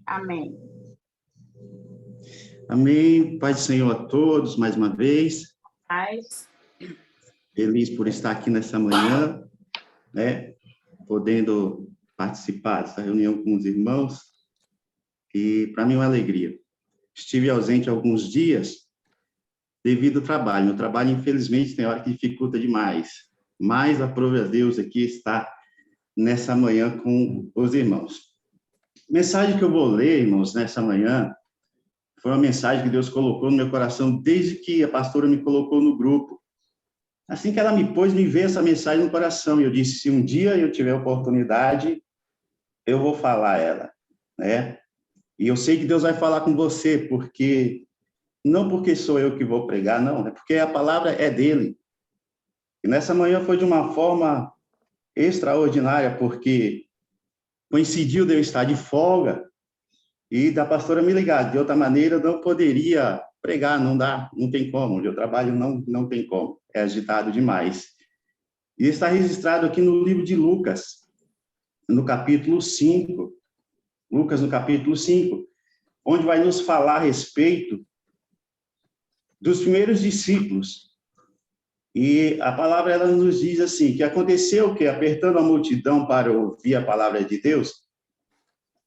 Amém. Amém. Paz do Senhor a todos, mais uma vez. Paz. Feliz por estar aqui nessa manhã, né? Podendo participar dessa reunião com os irmãos. E para mim é uma alegria. Estive ausente alguns dias devido ao trabalho. Meu trabalho, infelizmente, tem hora que dificulta demais. Mas aprove a Deus aqui estar nessa manhã com os irmãos. A mensagem que eu vou ler, irmãos, nessa manhã, foi uma mensagem que Deus colocou no meu coração desde que a pastora me colocou no grupo. Assim que ela me pôs, me veio essa mensagem no coração. E eu disse, se um dia eu tiver oportunidade, eu vou falar ela, né? E eu sei que Deus vai falar com você, não porque sou eu que vou pregar, não, é porque a palavra é dele. E nessa manhã foi de uma forma extraordinária, porque coincidiu de eu estar de folga e da pastora me ligar. De outra maneira, eu não poderia pregar, não dá, não tem como. Onde eu trabalho não tem como, é agitado demais. E está registrado aqui no livro de Lucas, no capítulo 5. Lucas, no capítulo 5, onde vai nos falar a respeito dos primeiros discípulos. E a palavra ela nos diz assim, que aconteceu que, apertando a multidão para ouvir a palavra de Deus,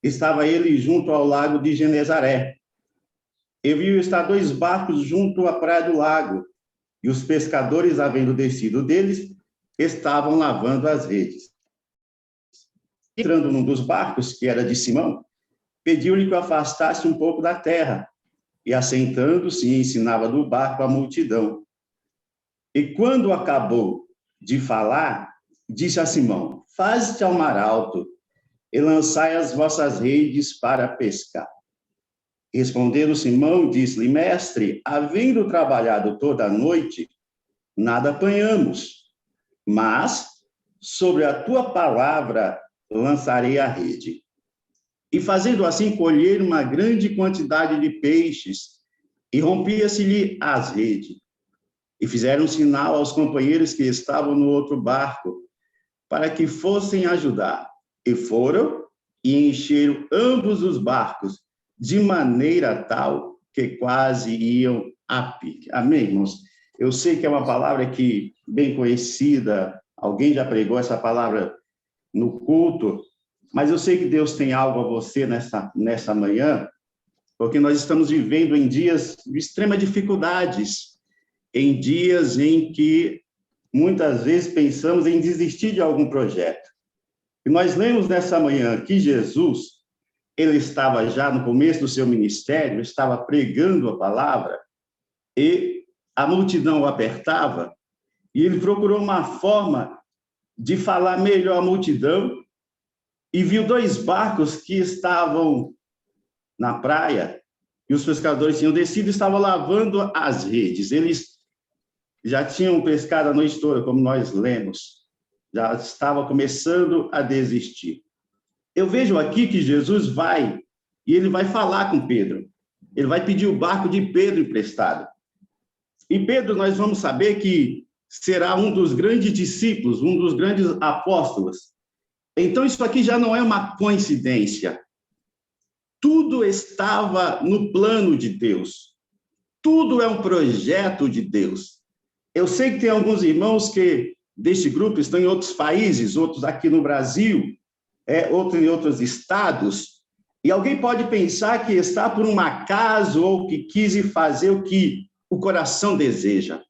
estava ele junto ao lago de Genezaré. E viu estar 2 barcos junto à praia do lago, e os pescadores, havendo descido deles, estavam lavando as redes. Entrando num dos barcos, que era de Simão, pediu-lhe que o afastasse um pouco da terra, e assentando-se, ensinava do barco a multidão. E quando acabou de falar, disse a Simão, faze-te ao mar alto, e lançai as vossas redes para pescar. Respondendo Simão, disse-lhe, mestre, havendo trabalhado toda a noite, nada apanhamos, mas sobre a tua palavra lançarei a rede. E fazendo assim, colheram uma grande quantidade de peixes, e rompia-se-lhe as redes. E fizeram sinal aos companheiros que estavam no outro barco, para que fossem ajudar. E foram e encheram ambos os barcos, de maneira tal que quase iam a pique. Amém, irmãos? Eu sei que é uma palavra que bem conhecida, alguém já pregou essa palavra no culto, mas eu sei que Deus tem algo a você nessa manhã, porque nós estamos vivendo em dias de extrema dificuldades, em dias em que muitas vezes pensamos em desistir de algum projeto. E nós lemos nessa manhã que Jesus, ele estava já no começo do seu ministério, estava pregando a palavra, e a multidão o apertava, e ele procurou uma forma de falar melhor à multidão, e viu 2 barcos que estavam na praia, e os pescadores tinham descido e estavam lavando as redes. Eles já tinham pescado a noite toda, como nós lemos, já estava começando a desistir. Eu vejo aqui que Jesus vai, e ele vai falar com Pedro. Ele vai pedir o barco de Pedro emprestado. E Pedro, nós vamos saber que será um dos grandes discípulos, um dos grandes apóstolos. Então, isso aqui já não é uma coincidência. Tudo estava no plano de Deus. Tudo é um projeto de Deus. Eu sei que tem alguns irmãos que, deste grupo, estão em outros países, outros aqui no Brasil, outros em outros estados, e alguém pode pensar que está por um acaso ou que quis fazer o que o coração deseja.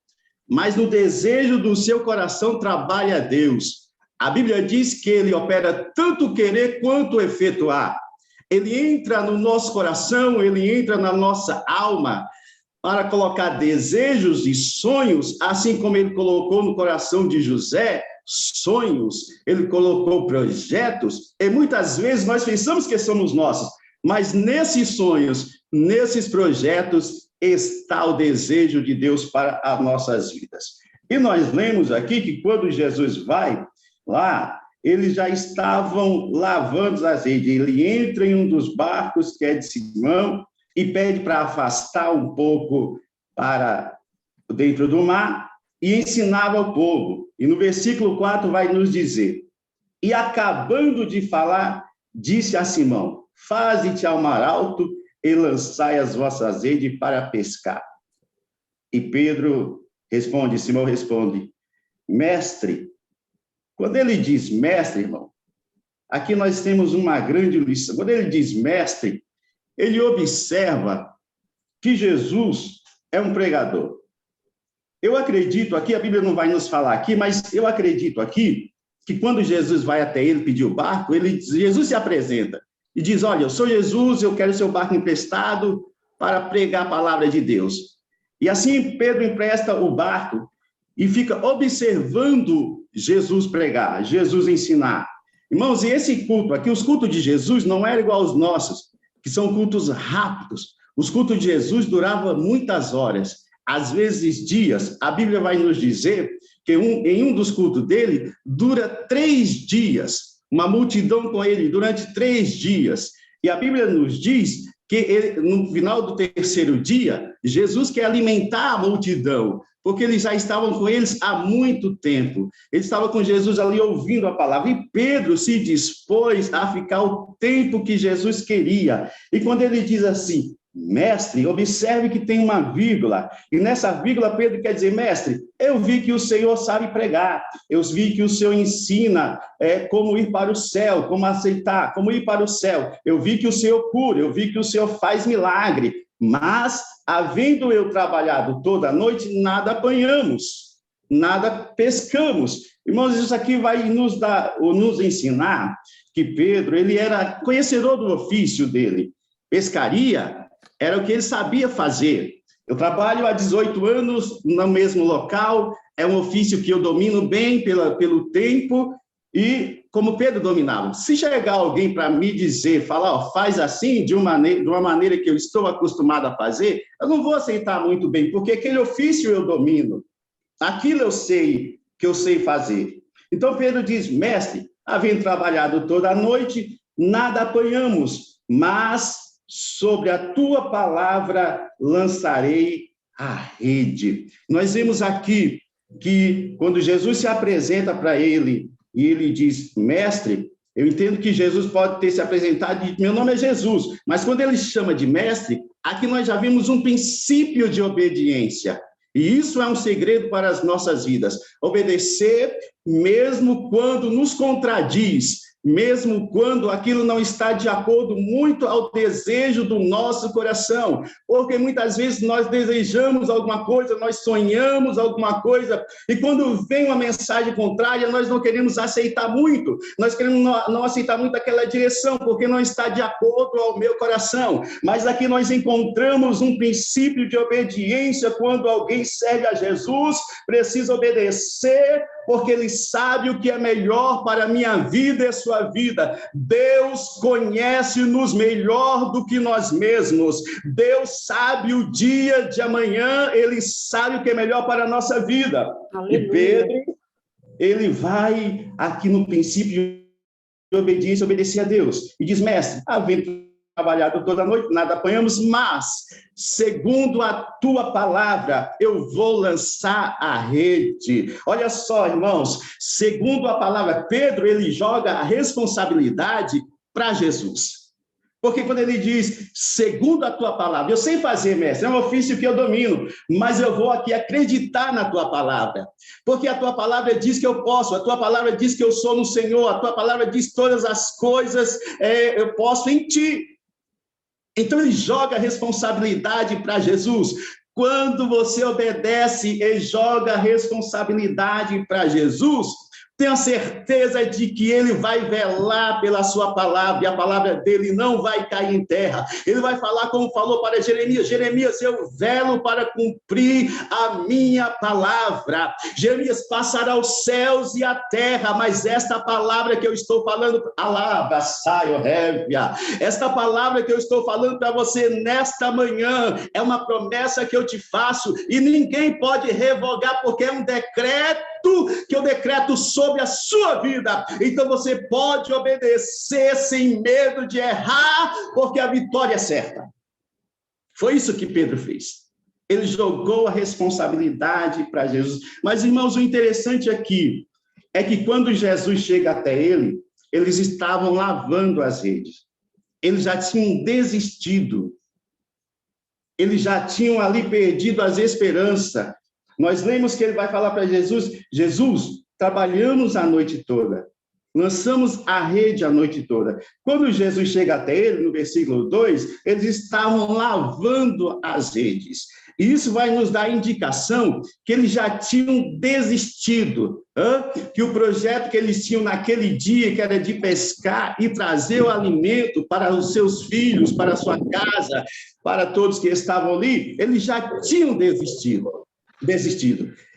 Mas no desejo do seu coração trabalha Deus. A Bíblia diz que ele opera tanto o querer quanto o efetuar. Ele entra no nosso coração, ele entra na nossa alma para colocar desejos e sonhos, assim como ele colocou no coração de José sonhos, ele colocou projetos, e muitas vezes nós pensamos que somos nossos, mas nesses sonhos, nesses projetos, está o desejo de Deus para as nossas vidas. E nós lemos aqui que quando Jesus vai lá, eles já estavam lavando as redes. Ele entra em um dos barcos, que é de Simão, e pede para afastar um pouco para dentro do mar, e ensinava ao povo. E no versículo 4 vai nos dizer, e acabando de falar, disse a Simão, faze-te ao mar alto e lançai as vossas redes para pescar. E Pedro responde, Simão responde, mestre. Quando ele diz mestre, irmão, aqui nós temos uma grande lição. Quando ele diz mestre, ele observa que Jesus é um pregador. Eu acredito aqui, a Bíblia não vai nos falar aqui, mas eu acredito aqui que quando Jesus vai até ele pedir o barco, Jesus se apresenta e diz, olha, eu sou Jesus, eu quero seu barco emprestado para pregar a palavra de Deus. E assim Pedro empresta o barco e fica observando Jesus pregar, Jesus ensinar. Irmãos, e esse culto aqui, os cultos de Jesus não eram igual aos nossos, que são cultos rápidos. Os cultos de Jesus duravam muitas horas, às vezes dias. A Bíblia vai nos dizer que em um dos cultos dele dura 3 dias, uma multidão com ele durante 3 dias. E a Bíblia nos diz que no final do 3º dia, Jesus quer alimentar a multidão, porque eles já estavam com eles há muito tempo. Eles estavam com Jesus ali ouvindo a palavra. E Pedro se dispôs a ficar o tempo que Jesus queria. E quando ele diz assim, mestre, observe que tem uma vírgula, e nessa vírgula Pedro quer dizer, mestre, eu vi que o Senhor sabe pregar, eu vi que o Senhor ensina como ir para o céu, como aceitar, como ir para o céu, eu vi que o Senhor cura, eu vi que o Senhor faz milagre, mas, havendo eu trabalhado toda a noite, nada apanhamos, nada pescamos. Irmãos, isso aqui vai nos ensinar que Pedro, ele era conhecedor do ofício dele, pescaria era o que ele sabia fazer. Eu trabalho há 18 anos no mesmo local, é um ofício que eu domino bem pelo tempo, e como Pedro dominava. Se chegar alguém para me dizer, falar, ó, faz assim, de uma maneira que eu estou acostumado a fazer, eu não vou aceitar muito bem, porque aquele ofício eu domino, aquilo eu sei que eu sei fazer. Então Pedro diz, mestre, havendo trabalhado toda a noite, nada apanhamos, mas sobre a tua palavra lançarei a rede. Nós vemos aqui que quando Jesus se apresenta para ele e ele diz, mestre, eu entendo que Jesus pode ter se apresentado e meu nome é Jesus, mas quando ele chama de mestre, aqui nós já vimos um princípio de obediência. E isso é um segredo para as nossas vidas. Obedecer mesmo quando nos contradiz, mesmo quando aquilo não está de acordo muito ao desejo do nosso coração, porque muitas vezes nós desejamos alguma coisa, nós sonhamos alguma coisa, e quando vem uma mensagem contrária, nós não queremos aceitar muito, nós queremos não aceitar muito aquela direção, porque não está de acordo ao meu coração, mas aqui nós encontramos um princípio de obediência. Quando alguém serve a Jesus, precisa obedecer, porque ele sabe o que é melhor para a minha vida e a sua vida. Deus conhece-nos melhor do que nós mesmos. Deus sabe o dia de amanhã, ele sabe o que é melhor para a nossa vida. Aleluia. E Pedro, ele vai aqui no princípio de obediência, obedecer a Deus. E diz, mestre, havendo trabalhado toda a noite, nada apanhamos, mas, segundo a tua palavra, eu vou lançar a rede. Olha só, irmãos, segundo a palavra, Pedro, ele joga a responsabilidade para Jesus. Porque quando ele diz, segundo a tua palavra, eu sei fazer, mestre, é um ofício que eu domino, mas eu vou aqui acreditar na tua palavra. Porque a tua palavra diz que eu posso, a tua palavra diz que eu sou no Senhor, a tua palavra diz todas as coisas eu posso em ti. Então ele joga a responsabilidade para Jesus. Quando você obedece e joga a responsabilidade para Jesus, tenha certeza de que ele vai velar pela sua palavra, e a palavra dele não vai cair em terra. Ele vai falar como falou para Jeremias, Jeremias, eu velo para cumprir a minha palavra. Jeremias, passará os céus e a terra, mas esta palavra que eu estou falando, esta palavra que eu estou falando para você nesta manhã, é uma promessa que eu te faço, e ninguém pode revogar, porque é um decreto que eu decreto sobre a sua vida. Então você pode obedecer sem medo de errar, porque a vitória é certa. Foi isso que Pedro fez. Ele jogou a responsabilidade para Jesus. Mas, irmãos, o interessante aqui é que quando Jesus chega até ele, eles estavam lavando as redes. eles já tinham desistido. Eles já tinham ali perdido as esperanças. Nós lemos que ele vai falar para Jesus: Jesus, trabalhamos a noite toda, lançamos a rede a noite toda. Quando Jesus chega até ele, no versículo 2, eles estavam lavando as redes. E isso vai nos dar indicação que eles já tinham desistido, que o projeto que eles tinham naquele dia, que era de pescar e trazer o alimento para os seus filhos, para a sua casa, para todos que estavam ali, eles já tinham desistido.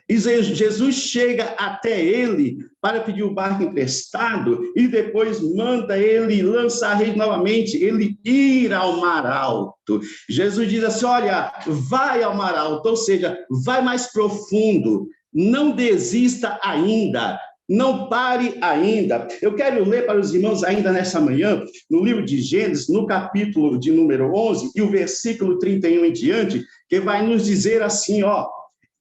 E Jesus chega até ele para pedir o barco emprestado e depois manda ele lançar a rede novamente, ele ir ao mar alto. Jesus diz assim: olha, vai ao mar alto, ou seja, vai mais profundo, não desista ainda, não pare ainda. Eu quero ler para os irmãos ainda nessa manhã, no livro de Gênesis, no capítulo de número 11, e o versículo 31 em diante, que vai nos dizer assim, ó: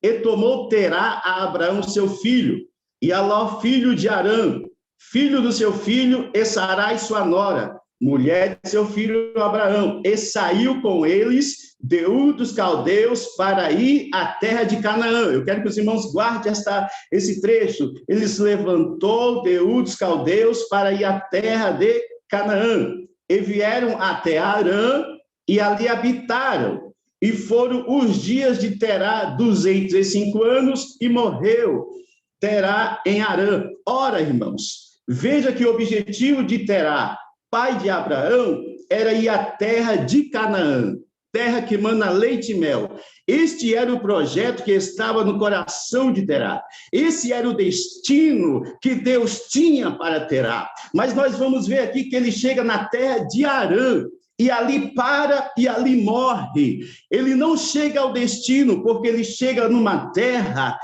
e tomou Terá a Abraão, seu filho, e a Ló, filho de Arã, filho do seu filho, e Sarai, sua nora, mulher de seu filho Abraão, e saiu com eles de Ur dos Caldeus para ir à terra de Canaã. Eu quero que os irmãos guardem esse trecho. Eles levantou de Ur dos Caldeus para ir à terra de Canaã, e vieram até Arã, e ali habitaram. E foram os dias de Terá 205 anos, e morreu Terá em Arã. Ora, irmãos, veja que o objetivo de Terá, pai de Abraão, era ir à terra de Canaã, terra que mana leite e mel. Este era o projeto que estava no coração de Terá. Esse era o destino que Deus tinha para Terá. Mas nós vamos ver aqui que ele chega na terra de Arã, e ali para e ali morre. Ele não chega ao destino, porque ele chega numa terra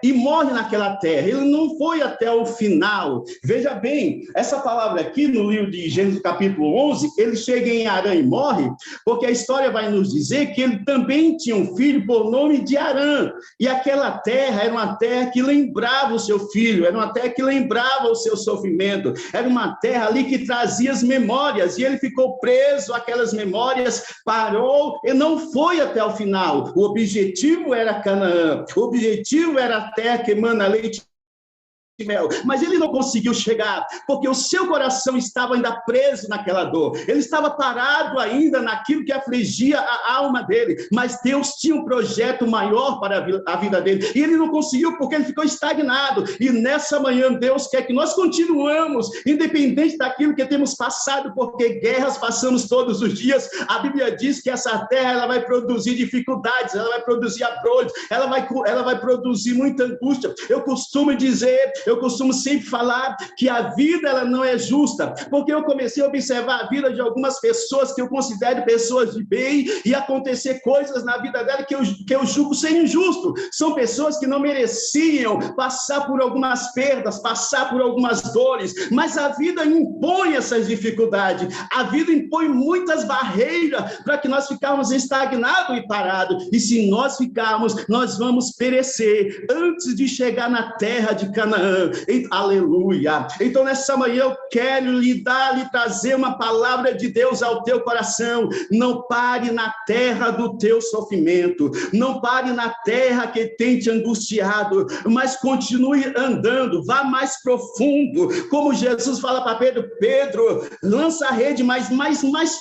e morre naquela terra. Ele não foi até o final. Veja bem, essa palavra aqui no livro de Gênesis capítulo 11, ele chega em Arã e morre, porque a história vai nos dizer que ele também tinha um filho por nome de Arã. E aquela terra era uma terra que lembrava o seu filho, era uma terra que lembrava o seu sofrimento, era uma terra ali que trazia as memórias, e ele ficou preso àquelas memórias, parou e não foi até o final. O objetivo era Canaã, o objetivo era a terra que emana leite e mel, mas ele não conseguiu chegar, porque o seu coração estava ainda preso naquela dor, ele estava parado ainda naquilo que afligia a alma dele, mas Deus tinha um projeto maior para a vida dele, e ele não conseguiu porque ele ficou estagnado. E nessa manhã Deus quer que nós continuamos, independente daquilo que temos passado, porque guerras passamos todos os dias. A Bíblia diz que essa terra ela vai produzir dificuldades, ela vai produzir abrolhos, ela vai produzir muita angústia. Eu costumo sempre falar que a vida ela não é justa, porque eu comecei a observar a vida de algumas pessoas que eu considero pessoas de bem, e acontecer coisas na vida dela que eu julgo ser injusto. São pessoas que não mereciam passar por algumas perdas, passar por algumas dores, mas a vida impõe essas dificuldades, a vida impõe muitas barreiras para que nós ficarmos estagnados e parados, e se nós ficarmos, nós vamos perecer antes de chegar na terra de Canaã. Aleluia! Então nessa manhã eu quero lhe trazer uma palavra de Deus ao teu coração. Não pare na terra do teu sofrimento, não pare na terra que tem te angustiado, mas continue andando, vá mais profundo, como Jesus fala para Pedro: Pedro, lança a rede mais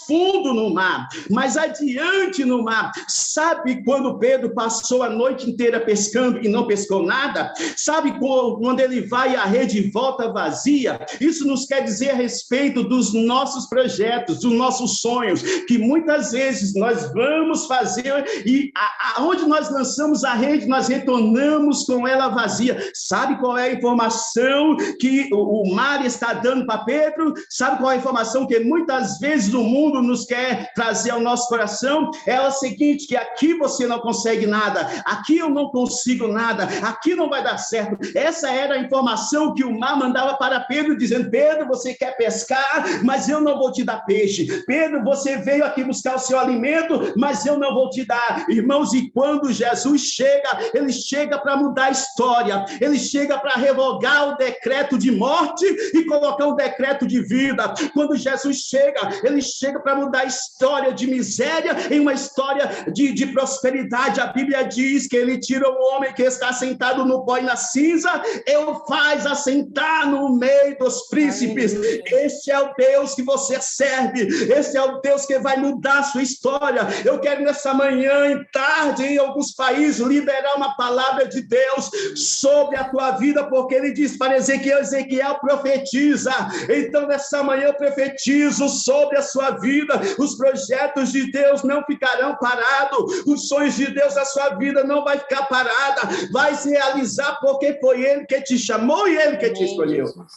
fundo no mar, mais adiante no mar. Sabe quando Pedro passou a noite inteira pescando e não pescou nada? Sabe quando ele vai e a rede volta vazia? Isso nos quer dizer a respeito dos nossos projetos, dos nossos sonhos, que muitas vezes nós vamos fazer e aonde nós lançamos a rede, nós retornamos com ela vazia. Sabe qual é a informação que o mar está dando para Pedro? Sabe qual é a informação que muitas vezes o mundo nos quer trazer ao nosso coração? É a seguinte: que aqui você não consegue nada, aqui eu não consigo nada, aqui não vai dar certo. Essa era a informação que o mar mandava para Pedro, dizendo: Pedro, você quer pescar, mas eu não vou te dar peixe. Pedro, você veio aqui buscar o seu alimento, mas eu não vou te dar. Irmãos, e quando Jesus chega, ele chega para mudar a história, ele chega para revogar o decreto de morte e colocar um decreto de vida. Quando Jesus chega, ele chega para mudar a história de miséria em uma história de prosperidade. A Bíblia diz que ele tira o homem que está sentado no pó e na cinza, eu faz assentar no meio dos príncipes. Esse é o Deus que você serve, esse é o Deus que vai mudar a sua história. Eu quero nessa manhã e tarde, em alguns países, liberar uma palavra de Deus sobre a tua vida, porque ele diz para Ezequiel: Ezequiel, profetiza. Então nessa manhã eu profetizo sobre a sua vida. Os projetos de Deus não ficarão parados, os sonhos de Deus, a sua vida não vai ficar parada, vai se realizar, porque foi ele que te chamou e ele que te escolheu. Jesus.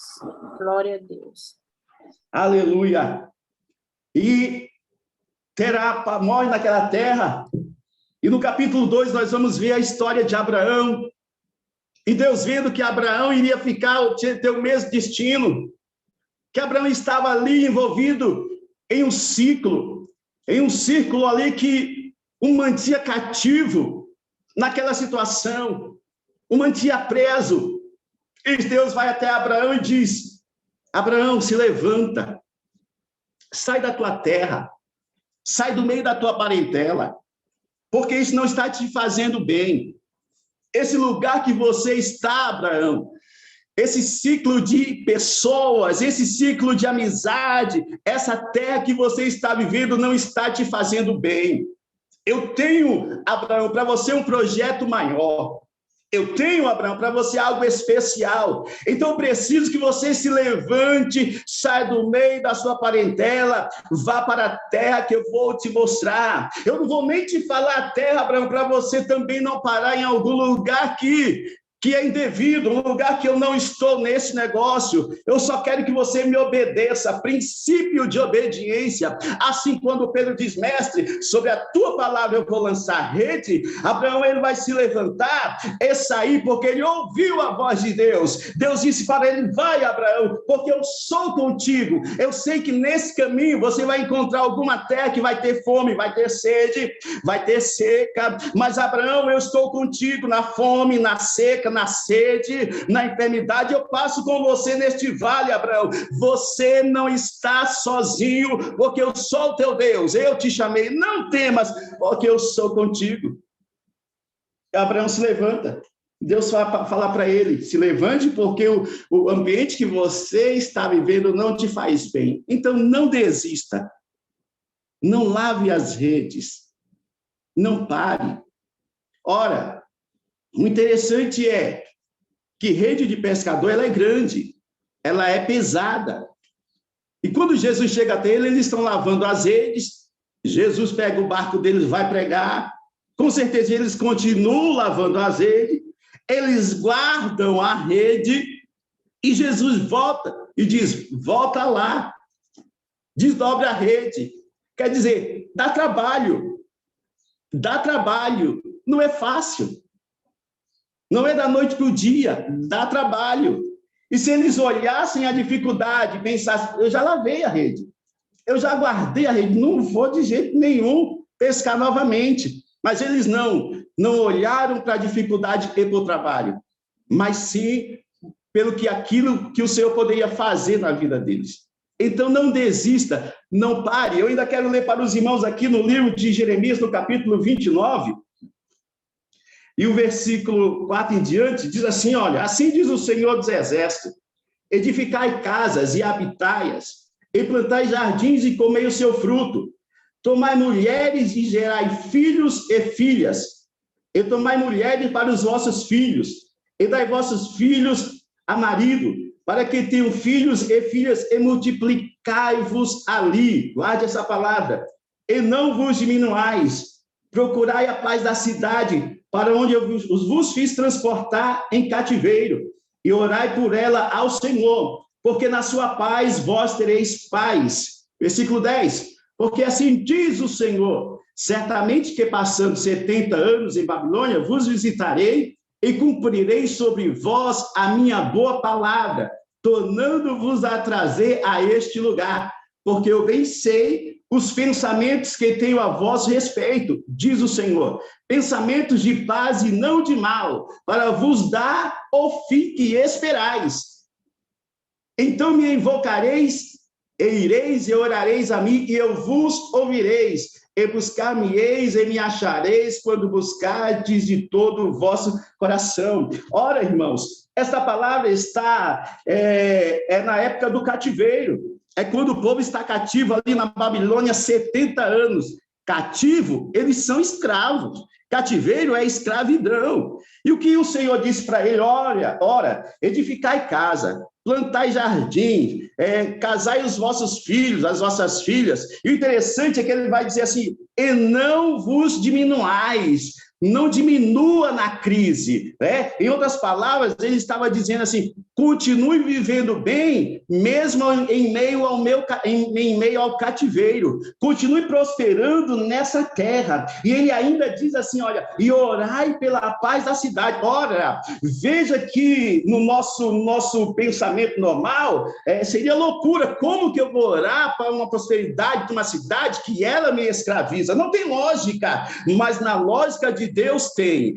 Glória a Deus. Aleluia. E Terá morre naquela terra, e no capítulo 2 nós vamos ver a história de Abraão, e Deus vendo que Abraão iria ter o mesmo destino, que Abraão estava ali envolvido em um ciclo, em um círculo ali que o mantinha cativo naquela situação, o mantinha preso. E Deus vai até Abraão e diz: Abraão, se levanta, sai da tua terra, sai do meio da tua parentela, porque isso não está te fazendo bem. Esse lugar que você está, Abraão, esse ciclo de pessoas, esse ciclo de amizade, essa terra que você está vivendo não está te fazendo bem. Eu tenho, Abraão, para você um projeto maior. Eu tenho, Abraão, para você algo especial. Então, eu preciso que você se levante, saia do meio da sua parentela, vá para a terra que eu vou te mostrar. Eu não vou nem te falar a terra, Abraão, para você também não parar em algum lugar que é indevido, um lugar que eu não estou nesse negócio. Eu só quero que você me obedeça, princípio de obediência. Assim, quando Pedro diz: mestre, sobre a tua palavra eu vou lançar rede, Abraão, ele vai se levantar e sair, porque ele ouviu a voz de Deus. Deus disse para ele: vai, Abraão, porque eu sou contigo. Eu sei que nesse caminho você vai encontrar alguma terra que vai ter fome, vai ter sede, vai ter seca, mas Abraão, eu estou contigo na fome, na seca, na sede, na enfermidade. Eu passo com você neste vale, Abraão. Você não está sozinho, porque eu sou o teu Deus. Eu te chamei, não temas, porque eu sou contigo. Abraão se levanta. Deus vai falar para ele: se levante, porque o ambiente que você está vivendo não te faz bem. Então não desista, não lave as redes, não pare. Ora, o interessante é que rede de pescador, ela é grande, ela é pesada. E quando Jesus chega até ele, eles estão lavando as redes, Jesus pega o barco deles, vai pregar, com certeza eles continuam lavando as redes, eles guardam a rede, e Jesus volta e diz: volta lá, desdobre a rede. Quer dizer, dá trabalho, não é fácil. Não é da noite para o dia, dá trabalho. E se eles olhassem a dificuldade, pensassem: eu já lavei a rede, eu já guardei a rede, não vou de jeito nenhum pescar novamente. Mas eles não olharam para a dificuldade e para o trabalho, mas sim pelo que aquilo que o Senhor poderia fazer na vida deles. Então não desista, não pare. Eu ainda quero ler para os irmãos aqui no livro de Jeremias, no capítulo 29, e o versículo 4 em diante, diz assim: olha, assim diz o Senhor dos Exércitos: edificai casas e habitai-as, e plantai jardins e comei o seu fruto, tomai mulheres e gerai filhos e filhas, e tomai mulheres para os vossos filhos, e dai vossos filhos a marido, para que tenham filhos e filhas, e multiplicai-vos ali. Guarde essa palavra. E não vos diminuais, procurai a paz da cidade, para onde eu vos fiz transportar em cativeiro, e orai por ela ao Senhor, porque na sua paz vós tereis paz. Versículo 10, porque assim diz o Senhor: certamente que passando 70 anos em Babilônia, vos visitarei, e cumprirei sobre vós a minha boa palavra, tornando-vos a trazer a este lugar, porque eu bem sei os pensamentos que tenho a vosso respeito, diz o Senhor, pensamentos de paz e não de mal, para vos dar o fim que esperais. Então me invocareis, e ireis e orareis a mim, e eu vos ouvireis, e buscar-me-eis e me achareis, quando buscardes de todo o vosso coração. Ora, irmãos, esta palavra está na época do cativeiro, é quando o povo está cativo ali na Babilônia, 70 anos. Cativo, eles são escravos. Cativeiro é escravidão. E o que o Senhor disse para ele? Ora, edificai casa, plantai jardim, casai os vossos filhos, as vossas filhas. E o interessante é que ele vai dizer assim, e não vos diminuais, não diminua na crise, né? Em outras palavras, ele estava dizendo assim, continue vivendo bem, mesmo em meio ao cativeiro, continue prosperando nessa terra. E ele ainda diz assim, olha, e orai pela paz da cidade. Ora, veja que no nosso pensamento normal, seria loucura, como que eu vou orar para uma prosperidade de uma cidade que ela me escraviza? Não tem lógica, mas na lógica de Deus tem,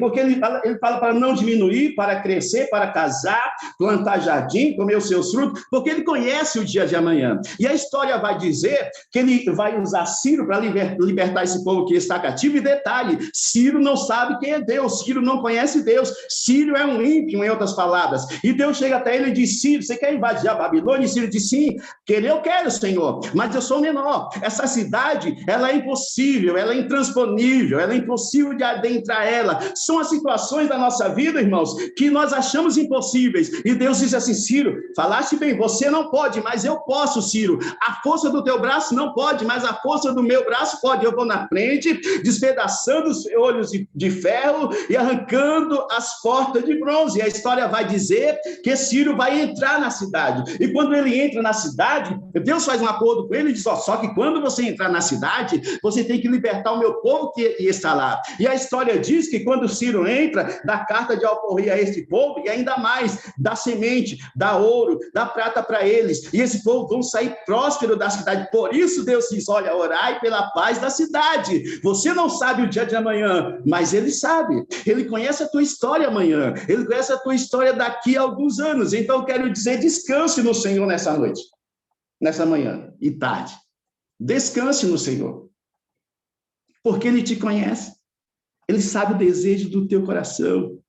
porque ele fala para não diminuir, para crescer, para casar, plantar jardim, comer os seus frutos, porque ele conhece o dia de amanhã. E a história vai dizer que ele vai usar Ciro para libertar esse povo que está cativo, e detalhe, Ciro não sabe quem é Deus, Ciro não conhece Deus, Ciro é um ímpio, em outras palavras, e Deus chega até ele e diz, Ciro, você quer invadir a Babilônia? E Ciro diz, sim, querer eu quero, Senhor, mas eu sou menor, essa cidade, ela é impossível, ela é intransponível, ela é impossível de adentrar ela. São as situações da nossa vida, irmãos, que nós achamos impossíveis, e Deus diz assim, Ciro, falaste bem, você não pode, mas eu posso, Ciro, a força do teu braço não pode, mas a força do meu braço pode. Eu vou na frente, despedaçando os olhos de ferro e arrancando as portas de bronze. E a história vai dizer que Ciro vai entrar na cidade, e quando ele entra na cidade, Deus faz um acordo com ele e diz, só que quando você entrar na cidade, você tem que libertar o meu povo que está lá. E a história diz que quando Ciro entra, dá carta de alforria a este povo, e ainda mais, dá semente, dá ouro, dá prata para eles, e esse povo vão sair próspero da cidade. Por isso Deus diz, olha, orai pela paz da cidade. Você não sabe o dia de amanhã, mas ele sabe, ele conhece a tua história amanhã, ele conhece a tua história daqui a alguns anos. Então eu quero dizer, descanse no Senhor nessa noite, nessa manhã e tarde, descanse no Senhor, porque ele te conhece. Ele sabe o desejo do teu coração.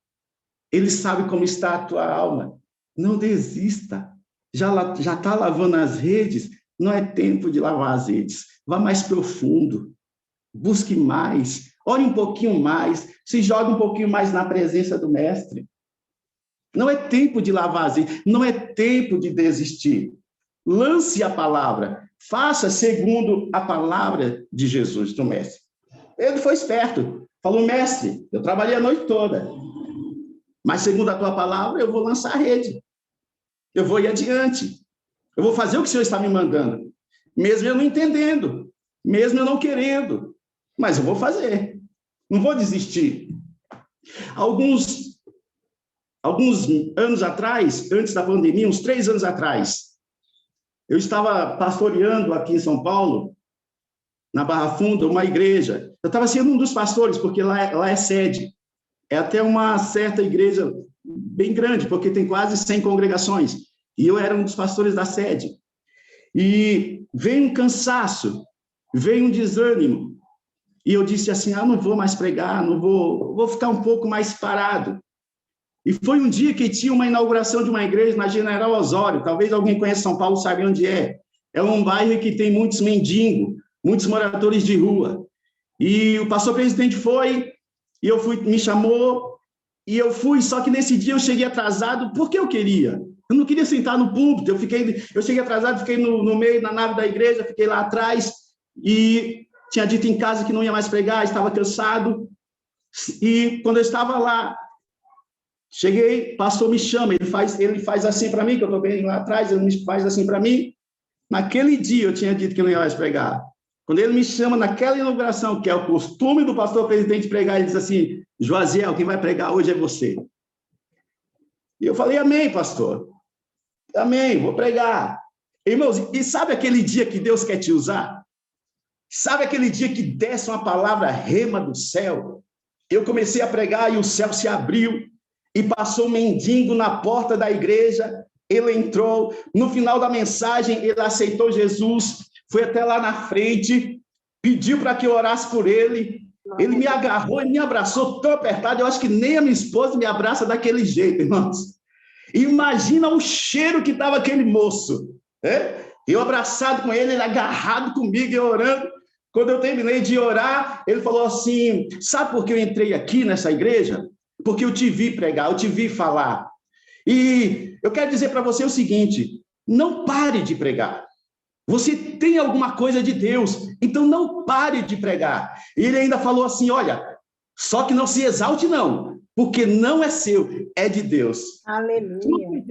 Ele sabe como está a tua alma. Não desista. Já está lavando as redes? Não é tempo de lavar as redes. Vá mais profundo. Busque mais. Ore um pouquinho mais. Se jogue um pouquinho mais na presença do Mestre. Não é tempo de lavar as redes. Não é tempo de desistir. Lance a palavra. Faça segundo a palavra de Jesus, do Mestre. Ele foi esperto. Falou, mestre, eu trabalhei a noite toda, mas segundo a tua palavra, eu vou lançar a rede, eu vou ir adiante, eu vou fazer o que o Senhor está me mandando, mesmo eu não entendendo, mesmo eu não querendo, mas eu vou fazer, não vou desistir. Alguns anos atrás, antes da pandemia, uns 3 anos atrás, eu estava pastoreando aqui em São Paulo, na Barra Funda, uma igreja. Eu estava sendo um dos pastores, porque lá é sede. É até uma certa igreja bem grande, porque tem quase 100 congregações. E eu era um dos pastores da sede. E veio um cansaço, veio um desânimo. E eu disse assim, não vou mais pregar, não vou ficar um pouco mais parado. E foi um dia que tinha uma inauguração de uma igreja na General Osório. Talvez alguém conheça São Paulo, sabe onde é. É um bairro que tem muitos mendigos, muitos moradores de rua. E o pastor presidente foi, e me chamou, e eu fui, só que nesse dia eu cheguei atrasado, porque eu queria. Eu não queria sentar no púlpito, eu cheguei atrasado, fiquei no meio, na nave da igreja, fiquei lá atrás, e tinha dito em casa que não ia mais pregar, estava cansado, e quando eu estava lá, cheguei, o pastor me chama, ele faz assim para mim, que eu estou bem lá atrás, ele me faz assim para mim. Naquele dia eu tinha dito que não ia mais pregar. Quando ele me chama naquela inauguração, que é o costume do pastor presidente pregar, ele diz assim: Joaziel, quem vai pregar hoje é você. E eu falei: amém, pastor. Amém, vou pregar. Irmãos, e sabe aquele dia que Deus quer te usar? Sabe aquele dia que desce uma palavra rema do céu? Eu comecei a pregar e o céu se abriu e passou um mendigo na porta da igreja. Ele entrou, no final da mensagem, ele aceitou Jesus, foi até lá na frente, pediu para que eu orasse por ele. Ele me agarrou e me abraçou tão apertado, eu acho que nem a minha esposa me abraça daquele jeito, irmãos. Imagina o cheiro que estava aquele moço, né? Eu abraçado com ele, ele agarrado comigo e orando. Quando eu terminei de orar, ele falou assim: sabe por que eu entrei aqui nessa igreja? Porque eu te vi pregar, eu te vi falar. E eu quero dizer para você o seguinte: não pare de pregar. Você tem alguma coisa de Deus, então não pare de pregar. E ele ainda falou assim: olha, só que não se exalte não, porque não é seu, é de Deus. Aleluia.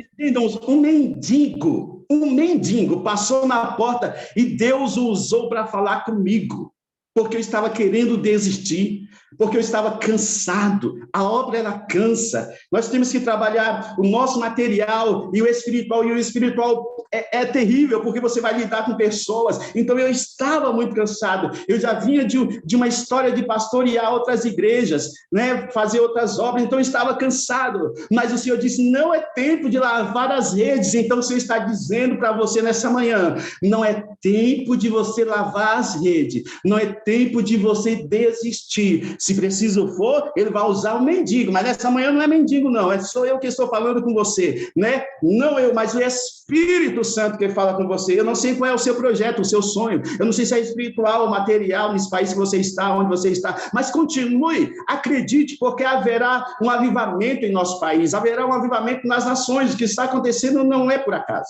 Um mendigo passou na porta e Deus o usou para falar comigo, porque eu estava querendo desistir, porque eu estava cansado. A obra, ela cansa. Nós temos que trabalhar o nosso material e o espiritual é terrível, porque você vai lidar com pessoas. Então, eu estava muito cansado. Eu já vinha de uma história de pastorear outras igrejas, né? Fazer outras obras, então eu estava cansado. Mas o Senhor disse: não é tempo de lavar as redes. Então, o Senhor está dizendo para você nessa manhã: não é tempo de você lavar as redes, não é tempo de você desistir. Se preciso for, ele vai usar o mendigo, mas essa manhã não é mendigo não, sou eu que estou falando com você, né? Não eu, mas o Espírito Santo que fala com você. Eu não sei qual é o seu projeto, o seu sonho, eu não sei se é espiritual ou material nesse país que você está, onde você está, mas continue, acredite, porque haverá um avivamento em nosso país, haverá um avivamento nas nações. O que está acontecendo não é por acaso,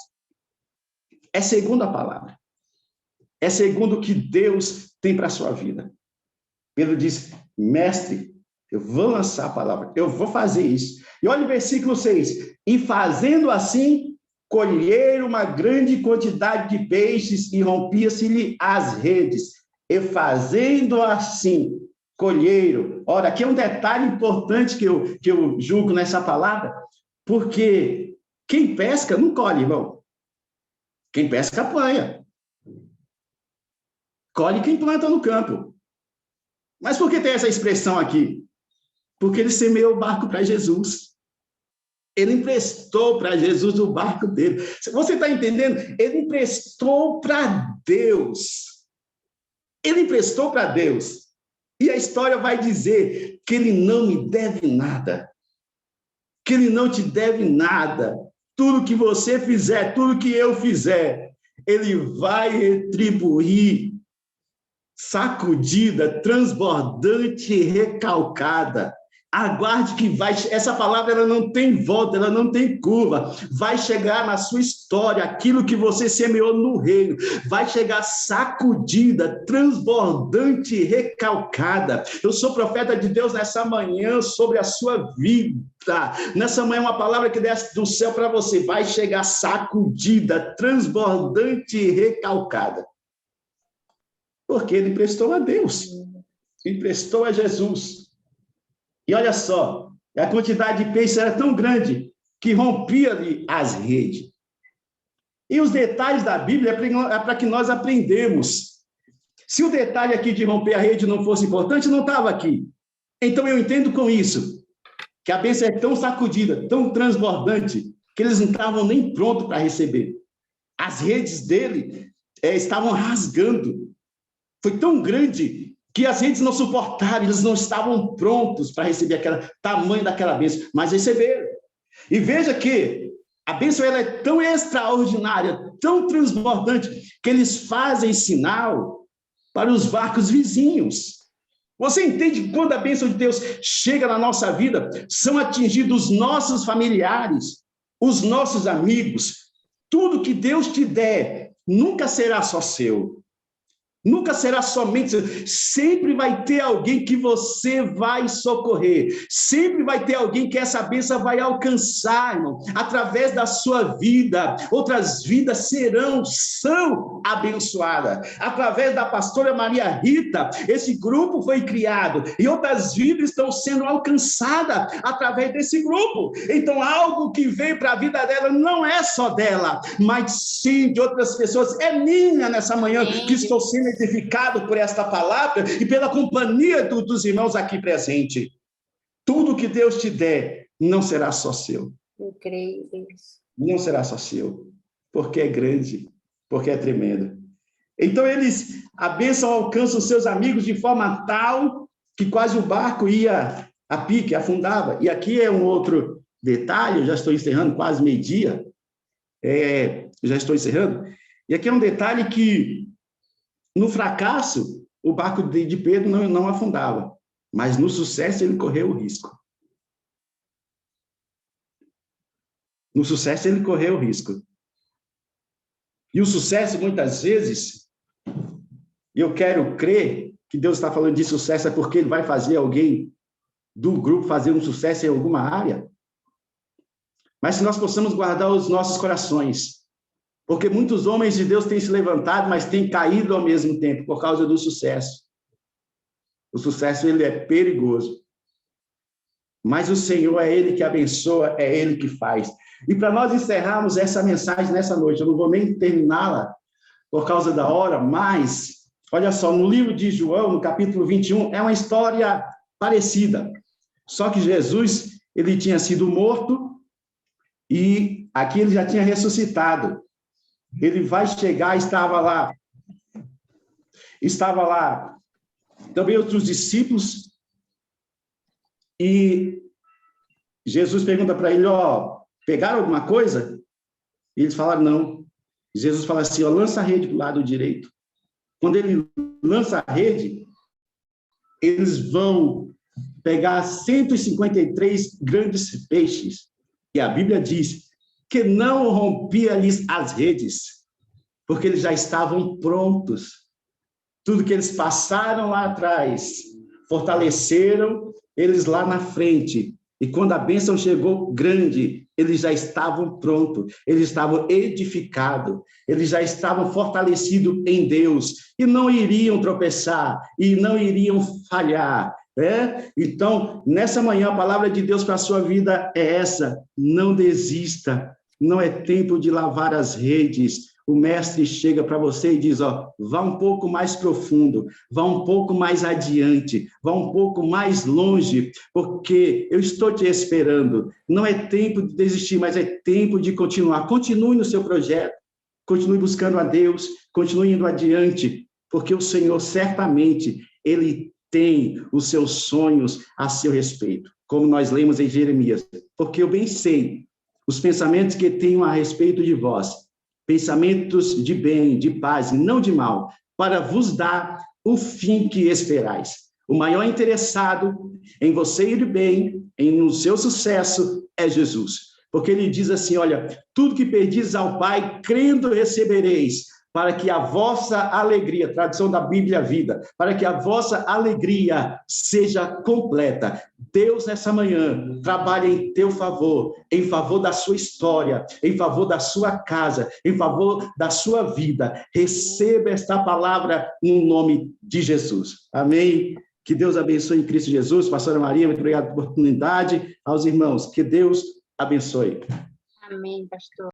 é segundo a palavra, é segundo o que Deus tem para a sua vida. Pedro disse: mestre, eu vou lançar a palavra, eu vou fazer isso. E olha o versículo 6: e fazendo assim, colheram uma grande quantidade de peixes e rompia-se-lhe as redes. E fazendo assim, colheram. Ora, aqui é um detalhe importante que eu julgo nessa palavra, porque quem pesca não colhe, irmão. Quem pesca apanha. Colhe quem planta no campo. Mas por que tem essa expressão aqui? Porque ele semeou o barco para Jesus. Ele emprestou para Jesus o barco dele. Você está entendendo? Ele emprestou para Deus. Ele emprestou para Deus. E a história vai dizer que ele não me deve nada. Que ele não te deve nada. Tudo que você fizer, tudo que eu fizer, ele vai retribuir. Sacudida, transbordante e recalcada. Aguarde que vai, essa palavra ela não tem volta, ela não tem curva. Vai chegar na sua história aquilo que você semeou no reino. Vai chegar sacudida, transbordante e recalcada. Eu sou profeta de Deus nessa manhã sobre a sua vida. Nessa manhã uma palavra que desce do céu para você. Vai chegar sacudida, transbordante e recalcada. Porque ele emprestou a Deus, emprestou a Jesus. E olha só, a quantidade de peixes era tão grande que rompia-lhe as redes. E os detalhes da Bíblia é para que nós aprendemos. Se o detalhe aqui de romper a rede não fosse importante, não estava aqui. Então eu entendo com isso, que a bênção é tão sacudida, tão transbordante, que eles não estavam nem prontos para receber. As redes dele estavam rasgando. Foi tão grande que as redes não suportaram, eles não estavam prontos para receber aquele tamanho daquela bênção, mas receberam. E veja que a bênção ela é tão extraordinária, tão transbordante, que eles fazem sinal para os barcos vizinhos. Você entende que quando a bênção de Deus chega na nossa vida, são atingidos os nossos familiares, os nossos amigos. Tudo que Deus te der nunca será só seu. Nunca será somente, sempre vai ter alguém que você vai socorrer, sempre vai ter alguém que essa bênção vai alcançar, irmão, através da sua vida. Outras vidas são abençoadas. Através da pastora Maria Rita, esse grupo foi criado e outras vidas estão sendo alcançadas através desse grupo. Então, algo que veio para a vida dela não é só dela, mas sim de outras pessoas. É minha nessa manhã que estou sendo edificado por esta palavra e pela companhia dos irmãos aqui presentes. Tudo que Deus te der não será só seu. Eu creio, Deus. Não será só seu, porque é grande, porque é tremendo. Então, a bênção alcança os seus amigos de forma tal que quase o barco ia a pique, afundava. E aqui é um outro detalhe, eu já estou encerrando, quase meio-dia, já estou encerrando. E aqui é um detalhe que, no fracasso, o barco de Pedro não afundava, mas no sucesso ele correu o risco. No sucesso ele correu o risco. E o sucesso, muitas vezes, eu quero crer que Deus está falando de sucesso é porque ele vai fazer alguém do grupo fazer um sucesso em alguma área. Mas se nós possamos guardar os nossos corações, porque muitos homens de Deus têm se levantado, mas têm caído ao mesmo tempo por causa do sucesso. O sucesso, ele é perigoso. Mas o Senhor é Ele que abençoa, é Ele que faz. E para nós encerrarmos essa mensagem nessa noite, eu não vou nem terminá-la por causa da hora, mas, olha só, no livro de João, no capítulo 21, é uma história parecida. Só que Jesus, ele tinha sido morto e aqui ele já tinha ressuscitado. Ele vai chegar, estava lá também outros discípulos, e Jesus pergunta para ele, pegaram alguma coisa? E eles falaram, não. Jesus fala assim, lança a rede para o lado direito. Quando ele lança a rede, eles vão pegar 153 grandes peixes, e a Bíblia diz que não rompia-lhes as redes, porque eles já estavam prontos. Tudo que eles passaram lá atrás, fortaleceram eles lá na frente. E quando a bênção chegou grande, eles já estavam prontos, eles estavam edificados, eles já estavam fortalecidos em Deus, e não iriam tropeçar, e não iriam falhar. Então, nessa manhã, a palavra de Deus para a sua vida é essa: não desista, não é tempo de lavar as redes. O mestre chega para você e diz, vá um pouco mais profundo, vá um pouco mais adiante, vá um pouco mais longe, porque eu estou te esperando. Não é tempo de desistir, mas é tempo de continuar. Continue no seu projeto, continue buscando a Deus, continue indo adiante, porque o Senhor certamente, Ele tem os seus sonhos a seu respeito, como nós lemos em Jeremias, porque eu bem sei os pensamentos que tenho a respeito de vós, pensamentos de bem, de paz, e não de mal, para vos dar o fim que esperais. O maior interessado em você ir bem, no seu sucesso, é Jesus. Porque ele diz assim, olha, tudo que pedis ao Pai, crendo recebereis, para que a vossa alegria, tradução da Bíblia Vida, para que a vossa alegria seja completa. Deus, nessa manhã, trabalha em teu favor, em favor da sua história, em favor da sua casa, em favor da sua vida. Receba esta palavra no nome de Jesus. Amém? Que Deus abençoe em Cristo Jesus. Pastora Maria, muito obrigado pela oportunidade. Aos irmãos, que Deus abençoe. Amém, pastor.